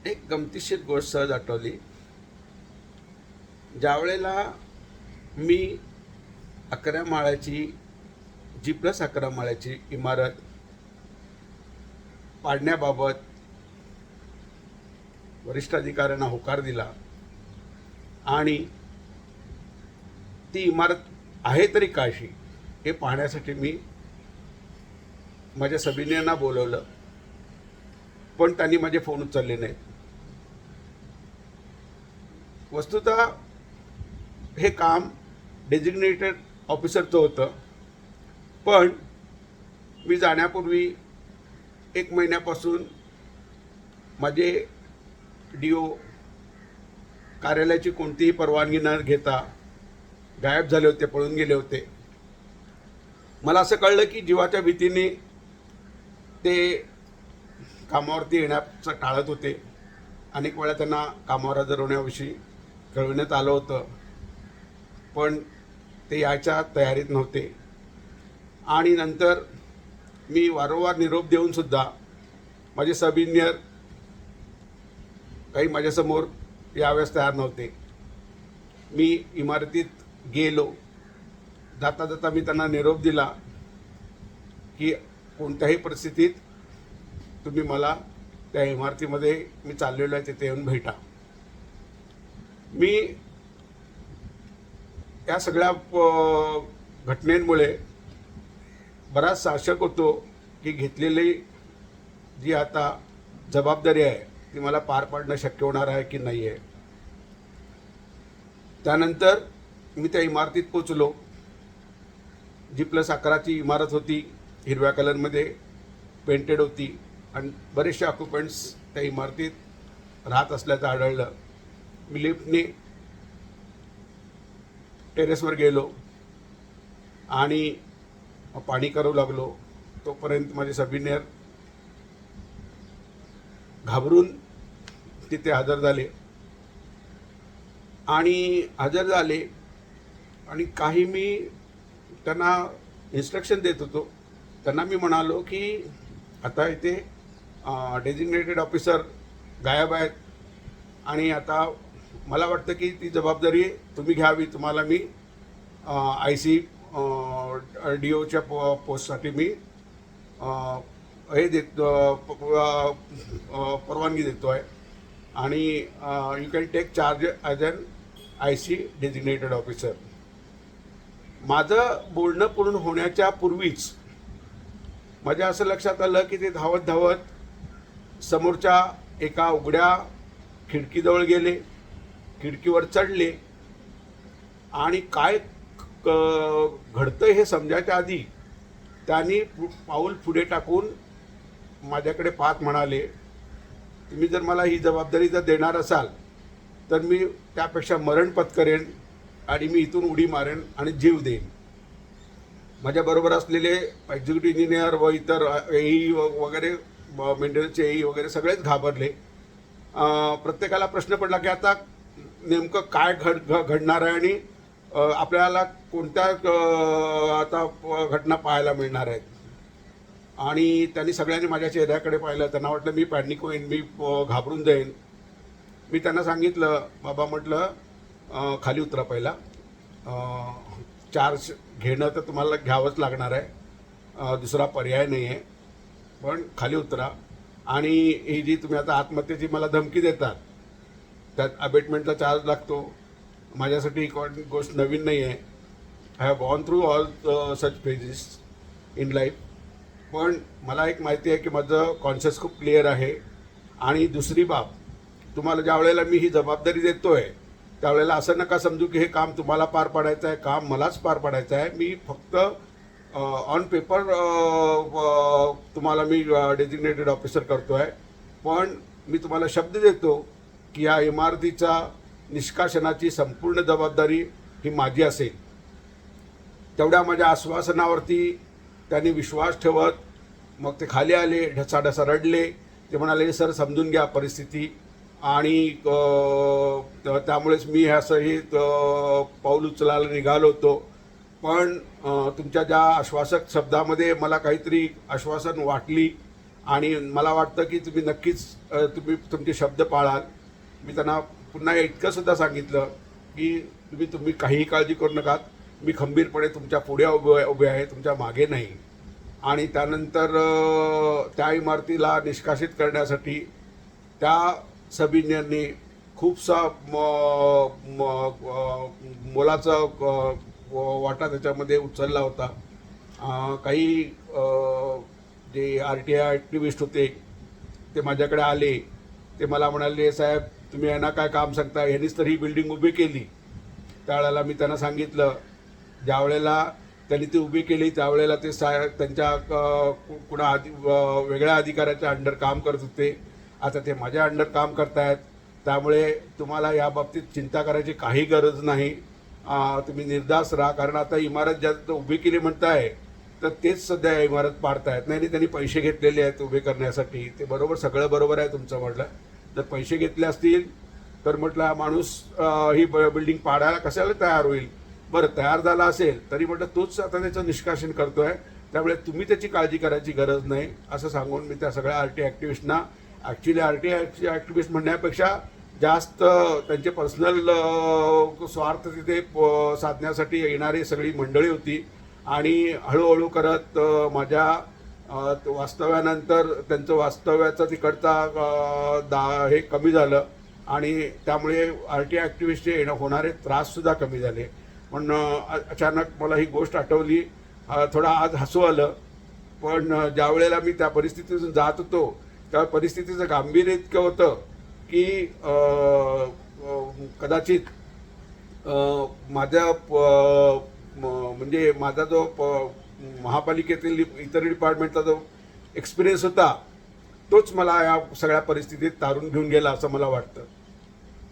एक गमतीशीर गोष्ट सहज आठवली. ज्यावेळेला मी 11 माळ्याची G+11 माळ्याची इमारत पाडण्याबाबत वरिष्ठ अधिकाऱ्यांना होकार दिला आणि ती इमारत आहे तरी काशी हे पाहण्यासाठी मी माझ्या सबिनियांना बोलवलं, पण त्यांनी माझे फोन उचलले नाहीत. वस्तुतः हे काम डेजिग्नेटेड ऑफिसरचं होतं, पण मी जाण्यापूर्वी 1 महिन्यापासून माझे DO कार्यालयाची कोणतीही परवानगी न घेता गायब झाले होते, पळून गेले होते. मला असं कळलं की जीवाच्या भीतीने ते कामावरती येण्याचं टाळत होते. अनेक वेळा त्यांना कामावर हजर होण्याविषयी कळविण्यात आलं होतं, पण ते यायच्या तयारीत नव्हते. आणि नंतर मी वारंवार निरोप देऊनसुद्धा माझे सब इंजिनियर काही माझ्यासमोर यावेळेस तयार नव्हते. मी इमारतीत गेलो. जाता जाता मी त्यांना निरोप दिला की कोणत्याही परिस्थितीत तुम्ही मला त्या इमारतीमध्ये मी चाललेलो आहे तिथे येऊन भेटा. मी या सगळ्या घटनेमुळे बराच साशक होतो की घेतलेली जी आता जबाबदारी आहे ती मला पार पाडणं शक्य होणार आहे की नाही आहे. त्यानंतर मी त्या इमारतीत पोचलो. G+11ची इमारत होती, हिरव्या कलरमध्ये पेंटेड होती आणि बरेचसे ऑक्युपंट्स त्या इमारतीत राहत असल्याचं आढळलं. मी लिफ्टने टेरेसवर गेलो आणि पाणी करू लागलो. तोपर्यंत माझे सब इंजिनियर घाबरून तिथे हजर झाले आणि काही मी त्यांना इन्स्ट्रक्शन देत होतो. त्यांना मी म्हणालो की आता इथे डेजिग्नेटेड ऑफिसर गायब आहेत आणि आता मला वाटतं की ती जबाबदारी तुम्ही घ्यावी. तुम्हाला मी IC DOच्या पोस्टसाठी मी हे परवानगी देतो आहे आणि you can take charge as an IC designated officer. माझं बोलणं पूर्ण होण्याच्या पूर्वीच माझ्या असं लक्षात आलं की ते धावत धावत समोरच्या एका उघड्या खिडकीजवळ गेले, खिडकीवर चढले आणि काय घडतं हे समजायच्या आधी त्यांनी पाऊल पुढे टाकून माझ्याकडे पाहत म्हणाले, तुम्ही जर मला ही जबाबदारी जर देणार असाल तर मी त्यापेक्षा मरण पत्करेन आणि मी इथून उडी मारेन आणि जीव देईन. माझ्याबरोबर असलेले एक्झिक्युटिव्ह इंजिनियर व इतर AE वगैरे मेंटेनन्सचे AE वगैरे सगळेच घाबरले. प्रत्येकाला प्रश्न पडला की आता नेमकं काय घडणार आहे आणि आपल्याला कोणत्या आता घटना पाहायला मिळणार आहेत. आणि त्यांनी सगळ्यांनी माझ्या चेहऱ्याकडे पाहिलं. त्यांना वाटलं मी पॅनिक होईन, मी घाबरून जाईन. मी त्यांना सांगितलं, बाबा म्हटलं खाली उतरा पहिला. चार्ज घेणं तर तुम्हाला घ्यावंच लागणार आहे, दुसरा पर्याय नाही आहे, पण खाली उतरा. आणि ही जी तुम्ही आता आत्महत्येची मला धमकी देतात त्यात अबेटमेंटचा चार्ज लागतो. माझ्यासाठी ही गोष्ट नवीन नाही आहे. I have gone through all such phases in life. पण मला एक माहिती आहे की माझं कॉन्शियस खूप क्लिअर आहे. आणि दुसरी बाब, तुम्हाला ज्या वेळेला मी ही जबाबदारी देतो आहे त्यावेळेला असं नका समजू की हे काम तुम्हाला पार पाडायचं आहे, काम मलाच पार पाडायचं आहे. मी फक्त ऑन पेपर तुम्हाला मी डेजिग्नेटेड ऑफिसर करतो आहे, पण मी तुम्हाला शब्द देतो की या इमारतीच्या निष्कासनाची संपूर्ण जबाबदारी ही माझी असेल. तेवढ्या माझ्या आश्वासनावरती त्यांनी विश्वास ठेवत मग ते खाली आले, ढसाढसा रडले. ते म्हणाले, सर समजून घ्या परिस्थिती, आणि त्यामुळेच मी असं हे पाऊल उचलायला निघालो होतो. पण तुमच्या ज्या आश्वासक शब्दामध्ये मला काहीतरी आश्वासन वाटली आणि मला वाटतं की तुम्ही नक्कीच तुम्ही तुमचे शब्द पाळाल. मी त्यांना पुन्हा इतकं सुद्धा सांगितलं की तुम्ही काहीही काळजी करू नका, मी खंबीरपणे तुमच्या पुढे उभे आहे, तुमच्या मागे नाही. आणि त्यानंतर त्या इमारतीला निष्कासित करण्यासाठी त्या सब इंजिनियरनी खूपसा मोलाचा वाटा त्याच्यामध्ये उचलला होता. काही जे RTI ॲक्टिव्हिस्ट होते ते माझ्याकडे आले. ते मला म्हणाले, साहेब तुम्ही यांना काय काम सांगता, यांनीच तर ही बिल्डिंग उभी केली. त्यावेळेला मी त्यांना सांगितलं, ज्या वेळेला त्यांनी ती उभी केली त्यावेळेला ते त्यांच्या कुणा वेगळ्या अधिकाऱ्याच्या अंडर काम करत होते. आता ते माझ्या अंडर काम करतायत, त्यामुळे तुम्हाला या बाबतीत चिंता करायची काही गरज नाही. तुम्ही निर्धास्त राहा, कारण आता इमारत ज्या उभी केली म्हणताय तर तेच सध्या इमारत पाडतायत. नाही, त्यांनी पैसे घेतलेले आहेत उभे करण्यासाठी. ते बरोबर, सगळं बरोबर आहे तुमचं. म्हटलं जर पैसे घेतले असतील तर म्हटलं हा माणूस ही बिल्डिंग पाडायला कशाला तयार होईल. बरं, तयार झाला असेल तरी म्हटलं तोच आता त्याचं निष्कासन करतोय, त्यामुळे तुम्ही त्याची काळजी करायची गरज नाही असं सांगून मी त्या सगळ्या RTI ॲक्टिव्हिस्टना, ॲक्च्युली RTI ॲक्टिव्हिस्ट म्हणण्यापेक्षा जास्त त्यांचे पर्सनल स्वार्थ तिथे साधण्यासाठी येणारी सगळी मंडळी होती. आणि हळूहळू करत माझ्या वास्तव्यानंतर त्यांचं वास्तव्याचं तिकडचा हे कमी झालं आणि त्यामुळे RTI ॲक्टिव्हिस्टचे होणारे त्राससुद्धा कमी झाले. पण अचानक मला ही गोष्ट आठवली, थोडा आज हसू आलं. पण ज्या वेळेला मी त्या परिस्थितीतून जात होतो त्या परिस्थितीचं गांभीर्य इतकं होतं की कदाचित माझ्या म्हणजे माझा जो महापालिकेतील इतर डिपार्टमेंटचा जो एक्सपिरियन्स होता तोच मला या सगळ्या परिस्थितीत तारून घेऊन गेला असं मला वाटतं.